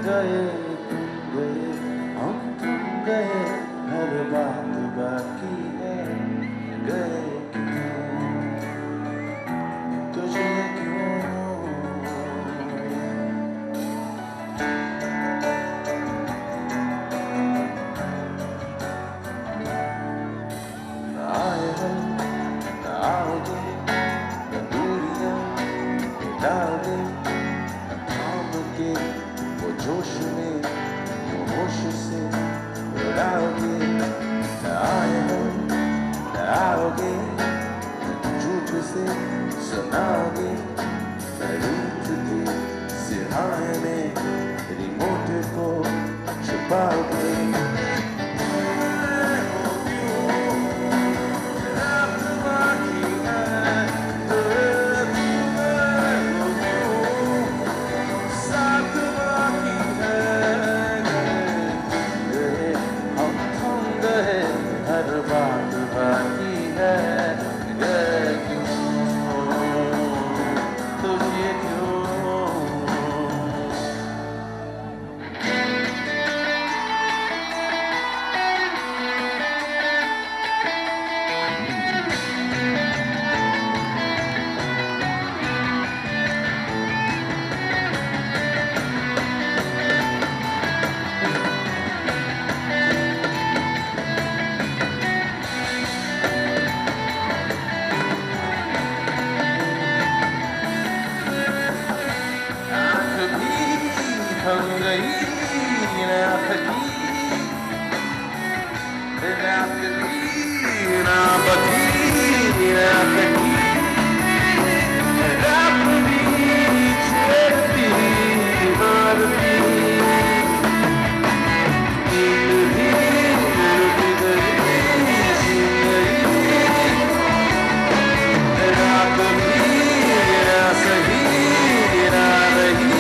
गए तुम गए हम तुम गए हर बात बाकी है गए क्यों तुझे क्यों आए हो आओगे दूरियां डालोगे थाम के वो जोश में वो होश से उड़ाओगे आए हो आओगे झूठ से सुनाओगे रूठ के सिरहाने में रिमोट को छुपाओगे हर बात बाकी है गए क्यों तुझे क्यों थम गई ना थकी ना थकी ना बकी ना थकी रात भी छेड़ती मारती नींद भी रुक गई रात भी ना सही ना रही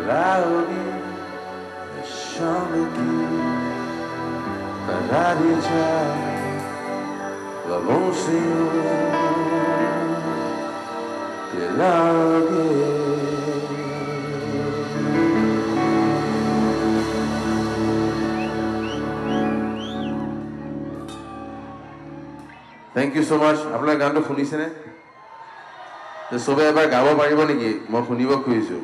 लाओगे शाम की करारी चाय लबों से पिलाओगे Thank you so much. আপোনাৰ গানটো শুনিছেনে? সবে এবাৰ গাব পাৰিব নেকি? মই শুনিব খুজিছো।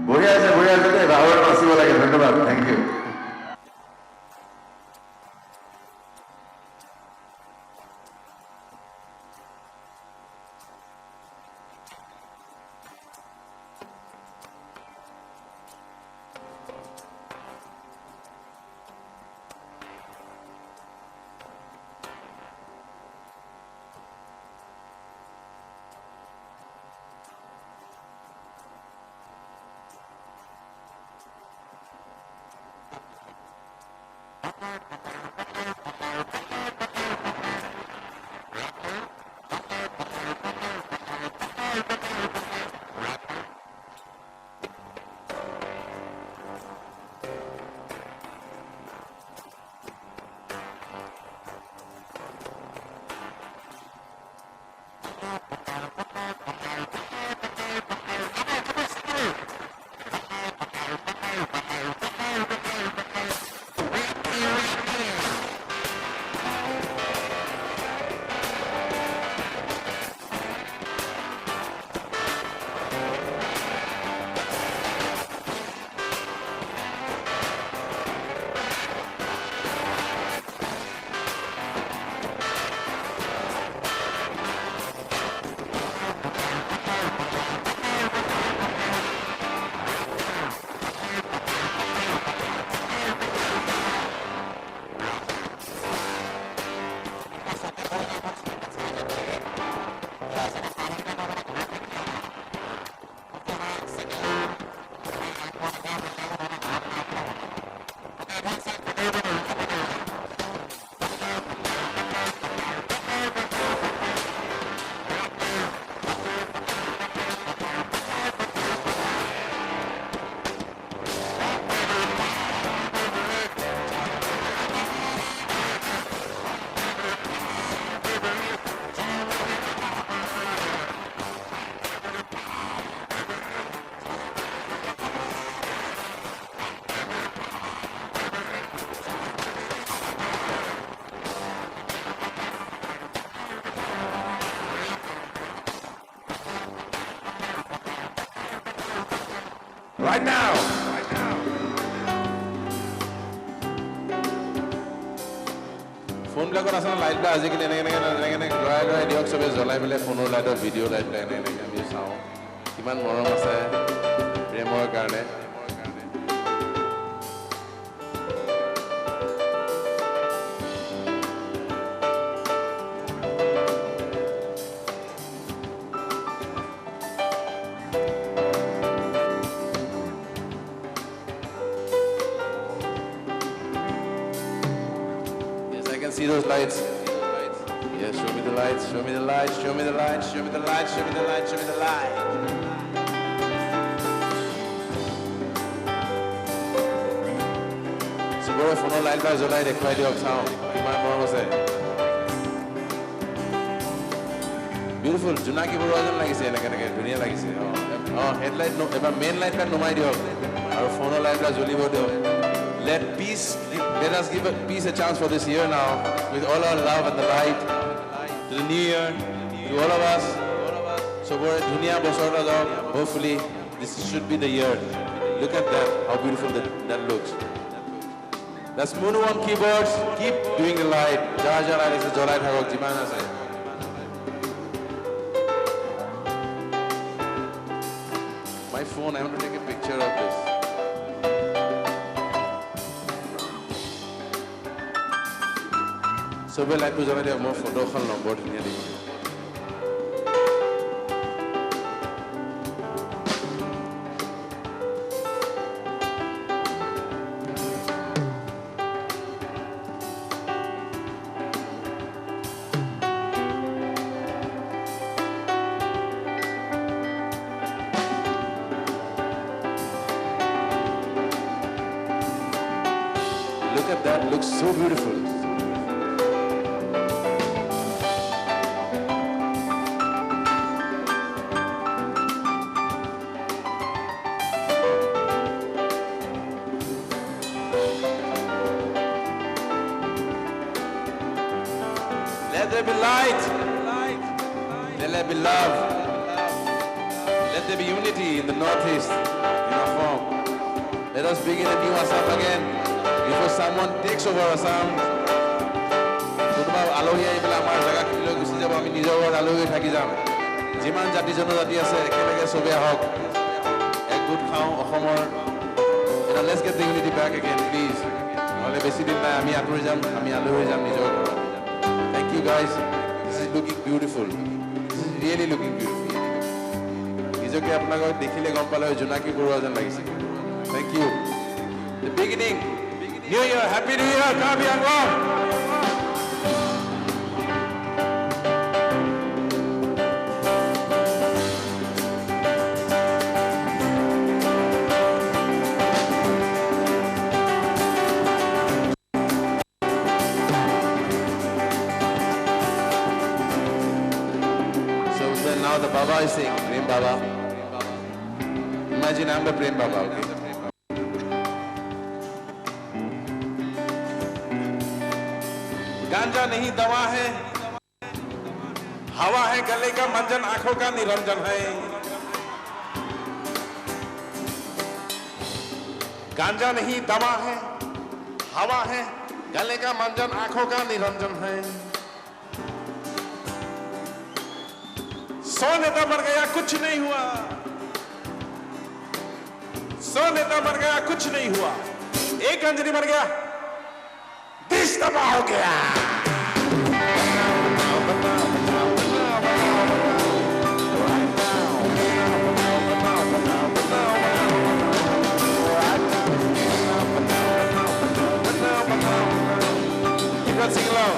বঢ়িয়া আছে দেই ৰাহুল নাচিব লাগে ধন্যবাদ thank you Right now. Phone বিলাকত আছে লাইট বিলাক আজিকালি এনেকে লৰাই দিয়ক চবে জ্বলাই পেলাই ফোনৰ লাইটত ভিডিঅ' লাইট এনেকে আমি চাওঁ কিমান মৰম আছে প্ৰেমৰ কাৰণে See those lights? Yes, show me the lights, show me the lights, show me the lights, show me the lights, show me the lights, show me the lights. So go for no light by Zolai, the quality of sound. My mom was there. Beautiful. Junaki wasn't like I say, like I like I say. Oh, headlight no, if a main light can no idea. Our phone light by Zoli Bodo. Let us give peace a chance for this year now, with all our love and the light, to the new year, to all of us. So we're at Dunia Bosora, hopefully this should be the year. Look at that, how beautiful that looks. That's Munu on keyboards, keep doing the light. Jaja light is the light, how Jimana say. My phone, I want to take a picture of this. So we like to join the more photo call number nearly. Look at that, looks so beautiful. Let there be light. Let there be love. Let there be unity in the Northeast, in our form. Let us begin a new Assam again. Before someone takes over Assam, Alohi Ibla Marjaga Kilogusija, Nijo, Alohi Takizam. Jiman Jati Jonati Ase, Kelege Sobia Hawk. A good count of Homer. And let's get the unity back again, please. Only basically, Ami Aturizam, Ami Alohisam Nijo. Thank you guys. This is looking beautiful. This is really looking beautiful. Nijoke apna ko dekhile gom pala Junaki Guru ajan lagise. Thank you. The beginning. New Year, Happy New Year, Kabi Anwar. So then now the Baba is saying, Prem Baba. Imagine I'm the Prem Baba, okay? गांजा नहीं दवा है, हवा है गले का मंजन, आंखों का निरंजन है। गांजा नहीं दवा है, हवा है गले का मंजन, आंखों का निरंजन है। सौ नेता मर गया कुछ नहीं हुआ, सौ नेता मर गया कुछ नहीं हुआ, एक अंजनी मर गया देश तबाह हो गया। You got to sing along.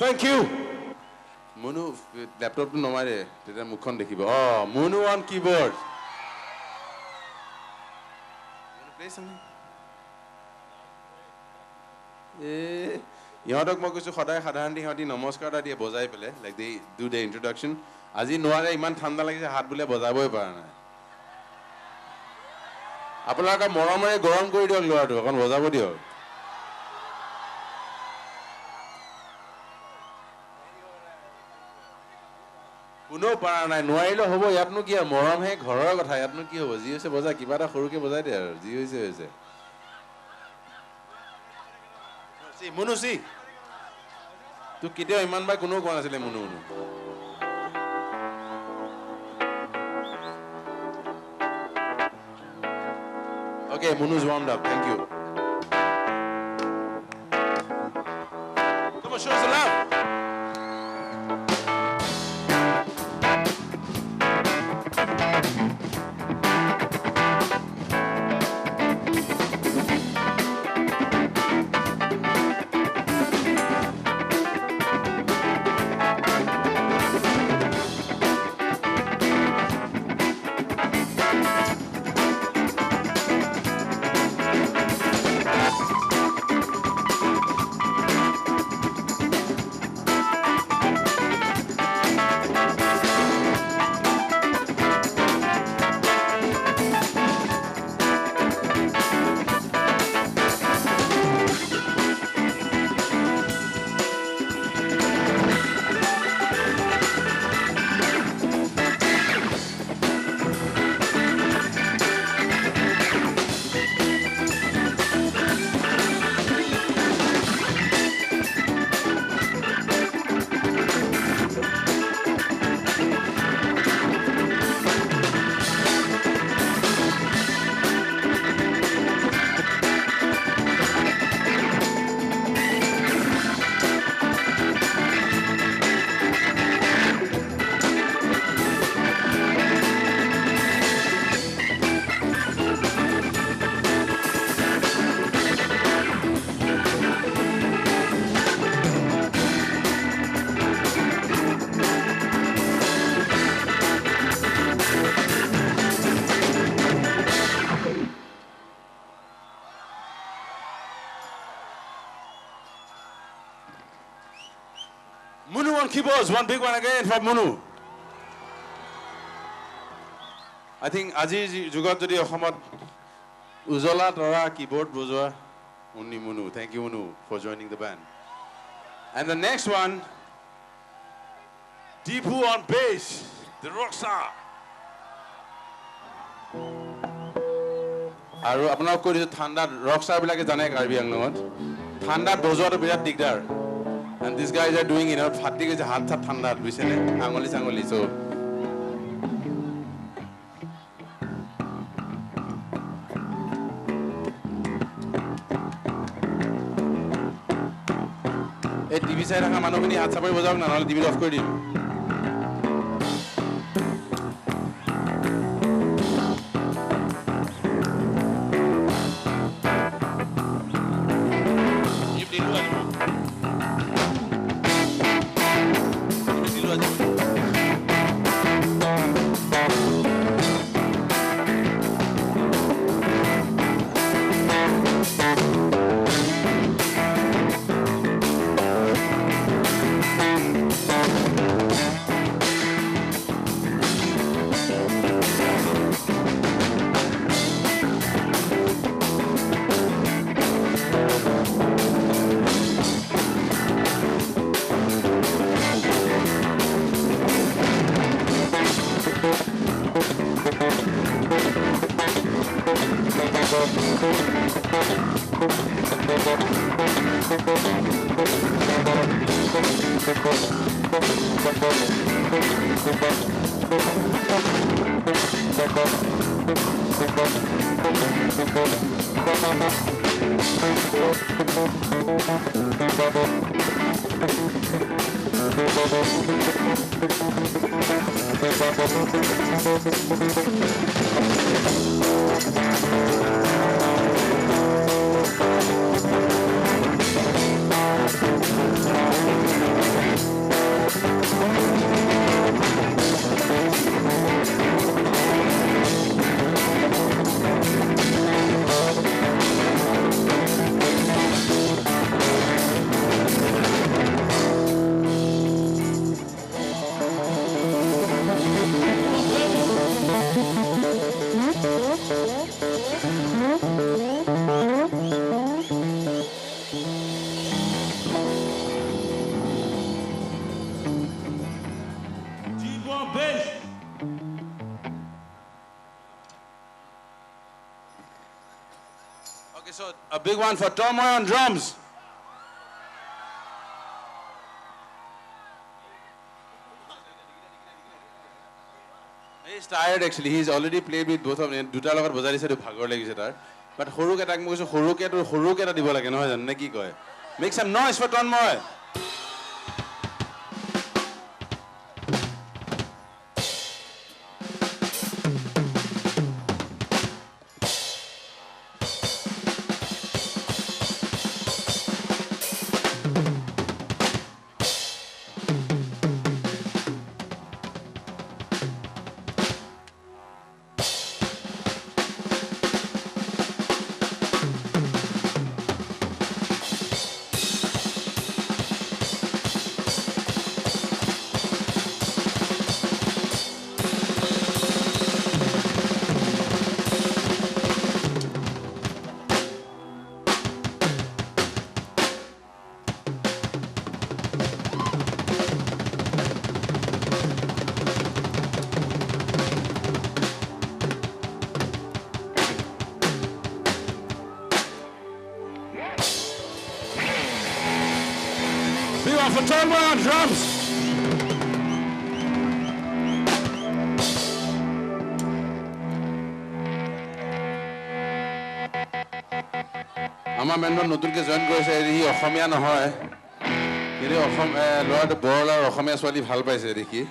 Thank you. Munu, laptop to nomare, teta mukhon dekhibo. Oh, Munu on keyboard. You want to play something? ইহঁতক মই কৈছো সদায় সাধাৰণতে ইহঁতি নমস্কাৰ এটা দিয়ে বজাই পেলাই like they do the introduction আজি নোৱাৰে ইমান ঠাণ্ডা লাগিছে হাত বোলে বজাবই পৰা নাই আপোনালোকে মৰমেৰে গৰম কৰি দিয়ক ল'ৰাটো অকণ বজাব দিয়ক কোনেও পৰা নাই নোৱাৰিলে হ'ব ইয়াতনো কি মৰমহে ঘৰৰ কথা ইয়াতনো কি হ'ব যি হৈছে বজা কিবা এটা সৰুকে বজাই দে আৰু যি হৈছে হৈছে মুনু চি তোক কেতিয়াও ইমান বাৰ কোনেও কোৱা নাছিলে Munu Munu Okay, Munu's warmed up. Thank you. Come on, show us the love. on keyboards, one big one again from Munu. I think আজিৰ যুগত যদি অসমত উজলা তৰা keyboard বজোৱা only Munu. Thank you Munu for joining the band. And the next one, Deepu on bass, the rock star. আৰু আপোনাক কৈ দিছোঁ ঠাণ্ডাত ৰক ষ্টাৰবিলাকে জানে কাৰ্বি আংলঙত ঠাণ্ডাত বজোৱাটো বিৰাট দিগদাৰ and these guys are doing it ফাটি গৈছে হাত চাত ঠাণ্ডাত বুজিছেনে আঙুলি চাঙুলি so এই টিভি চাই থকা মানুহখিনি হাত চাপৰি বজাওক না নহ'লে টিভিটো অফ কৰি দিম Okay, so a big one for Tom Moy on drums. He's tired actually. He's already played with both of them. Duta logar bajari se bhagor lagise tar. But horu ke tak mo koiso horu ke ta dibo lage noy janne ki koy. Make some noise for Tom Moy. Big one for Tom Moy on drums. আমাৰ মেণ্ডত নতুনকৈ join কৰিছে C Asamiya নহয় কিন্তু ল'ৰাটো বৰ আৰু অসমীয়া ছোৱালী ভাল পাইছে দেখি